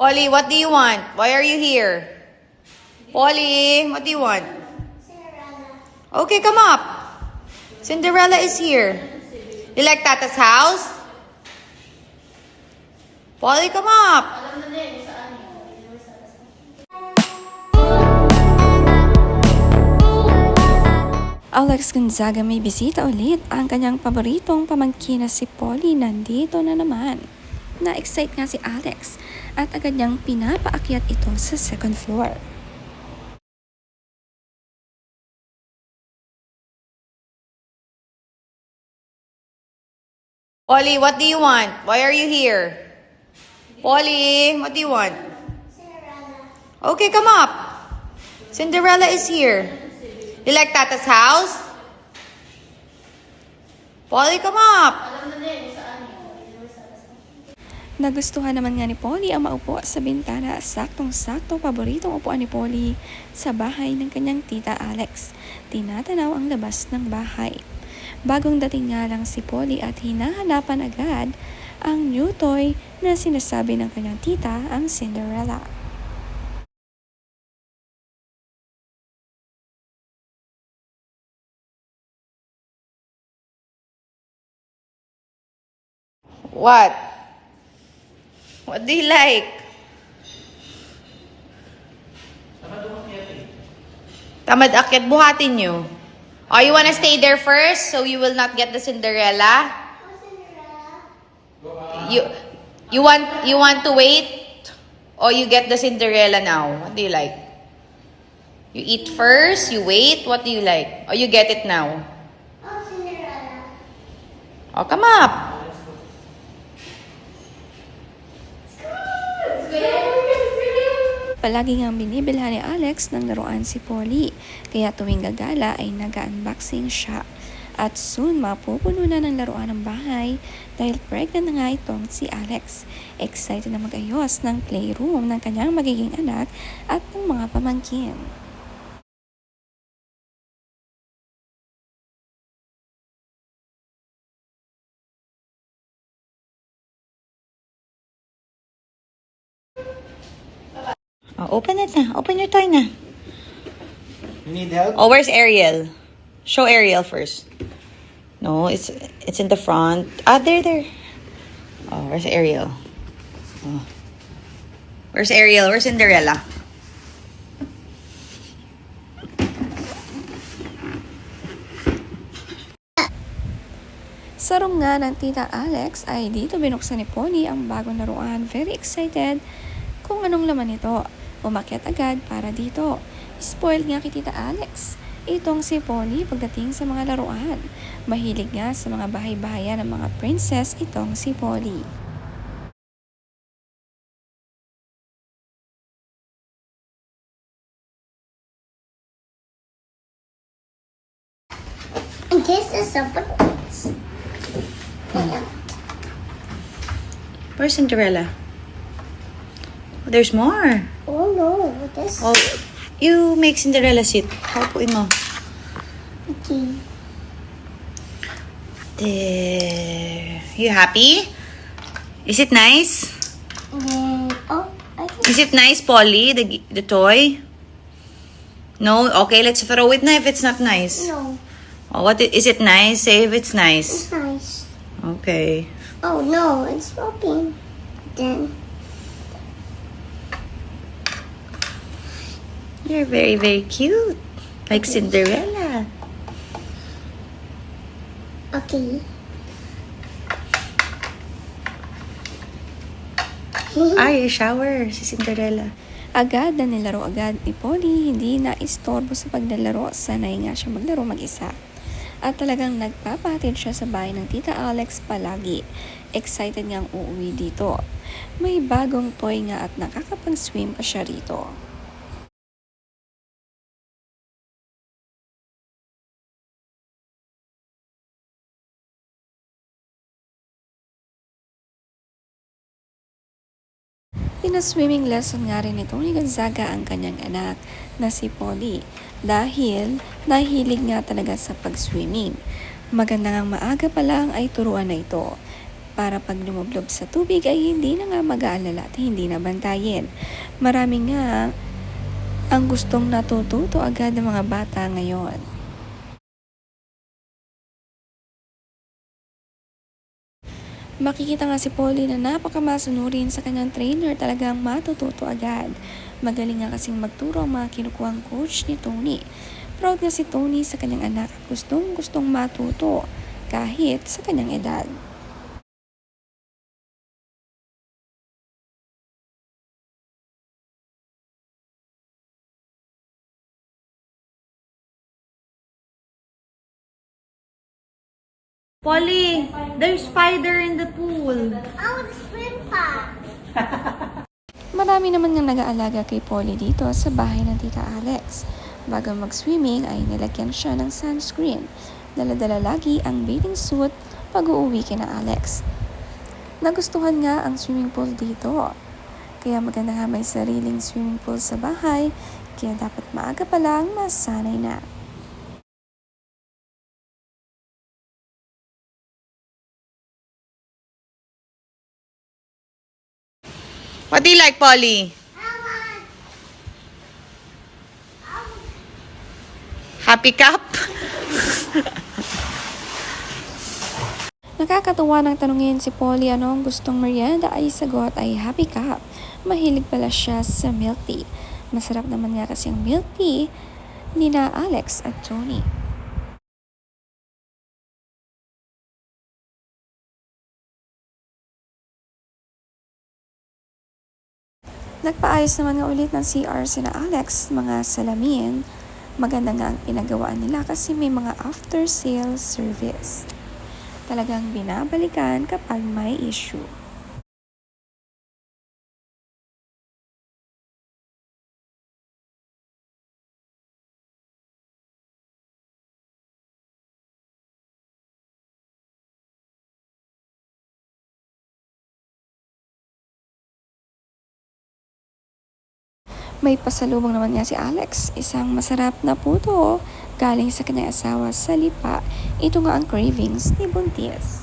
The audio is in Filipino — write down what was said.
Polly, what do you want? Why are you here? Polly, what do you want? Okay, come up. Cinderella is here. You like Tata's house? Polly, come up. Alex Gonzaga may bisita ulit ang kanyang paboritong pamangkin na si Polly. Nandito na naman. Na-excite nga si Alex at agad niyang pinapaakyat ito sa second floor. Polly, what do you want? Why are you here? Polly, what do you want? Okay, come up. Cinderella is here. You like Tata's house? Polly, come up. Nagustuhan naman nga ni Polly ang maupo sa bintana. Saktong-sakto paboritong upuan ni Polly sa bahay ng kanyang tita Alex. Tinatanaw ang labas ng bahay. Bagong dating nga lang si Polly at hinahanapan agad ang new toy na sinasabi ng kanyang tita, ang Cinderella. What? What do you like? Tamad akyat, buhatin nyo. Oh, you wanna stay there first so you will not get the Cinderella? You want to wait or you get the Cinderella now? What do you like? You eat first, you wait, what do you like? Or you get it now? Cinderella. Oh, come up. Palagi ngang binibilhan ni Alex ng laruan si Polly, kaya tuwing gagala ay nag-unboxing siya. At soon mapupuno na ng laruan ng bahay dahil pregnant na nga itong si Alex. Excited na mag-ayos ng playroom ng kanyang magiging anak at ng mga pamangkin. Oh, open it na. Open your toy na. You need help? Oh, where's Ariel? Show Ariel first. No, it's in the front. Ah, there. Oh, where's Ariel? Oh. Where's Ariel? Where's Cinderella? Sa room nga ng tita Alex ay dito binuksan ni Polly ang bagong laruan. Very excited kung anong laman nito. Umakyat agad para dito. Spoiled nga kay tita Alex itong si Polly pagdating sa mga laruan. Mahilig nga sa mga bahay-bahayan ng mga princess itong si Polly. And this is the buttons. Where's Cinderella? Oh, there's more. Oh no, this. Oh, you make Cinderella sit. Paupuin mo. Okay. There. You happy? Is it nice? And then, oh, I can. Is it nice, Polly? The toy? No? Okay, let's throw it na if it's not nice. No, Oh, is it nice? Say if it's nice. it's nice. Okay. Oh no, it's broken. Then, You're very, very cute. Like Cinderella. okay. Ay, shower si Cinderella. Agad na nilaro agad ni Polly, hindi na istorbo sa paglalaro. Sanay nga siya maglaro mag-isa. At talagang nagpapahatid siya sa bahay ng tita Alex palagi. Excited ngang uuwi dito. May bagong toy nga at nakakapag-swim pa siya rito. Pina-swimming lesson nga rin ni Tony Gonzaga ang kanyang anak na si Polly dahil nahilig nga talaga sa pag-swimming. Maganda ngang maaga pa lang ay turuan na ito para pag lumublob sa tubig ay hindi na nga mag-aalala at hindi na bantayin. Marami nga ang gustong natututo agad ng mga bata ngayon. Makikita nga si Polly na napakamasunurin sa kanyang trainer, talagang matututo agad. Magaling nga kasing magturo ang mga kinukuhang coach ni Tony. Proud nga si Tony sa kanyang anak at gustong matuto kahit sa kanyang edad. Polly, there's spider in the pool. I want to swim pa. Marami naman nga nag-aalaga kay Polly dito sa bahay ng Tita Alex. Bago mag-swimming ay nilagyan siya ng sunscreen. Dala-dala lagi ang bathing suit pag uuwi kina Alex. Nagustuhan nga ang swimming pool dito. Kaya maganda nga may sariling swimming pool sa bahay, kaya dapat maaga pa lang masanay na. What do you like, Polly? Happy Cup? Nakakatuwa ng tanungin si Polly ano ang gustong merienda ay sagot ay Happy Cup. Mahilig pala siya sa milk tea. Masarap naman nga kasi ang milk tea ni na Alex at Tony. Nagpaayos naman nga ulit ng CR sina Alex, mga salamin. Maganda nga ang pinagawaan nila kasi may mga after sale service. Talagang binabalikan kapag may issue. May pasalubong naman nga si Alex, isang masarap na puto galing sa kanyang asawa sa Lipa. Ito nga ang cravings ni Buntis.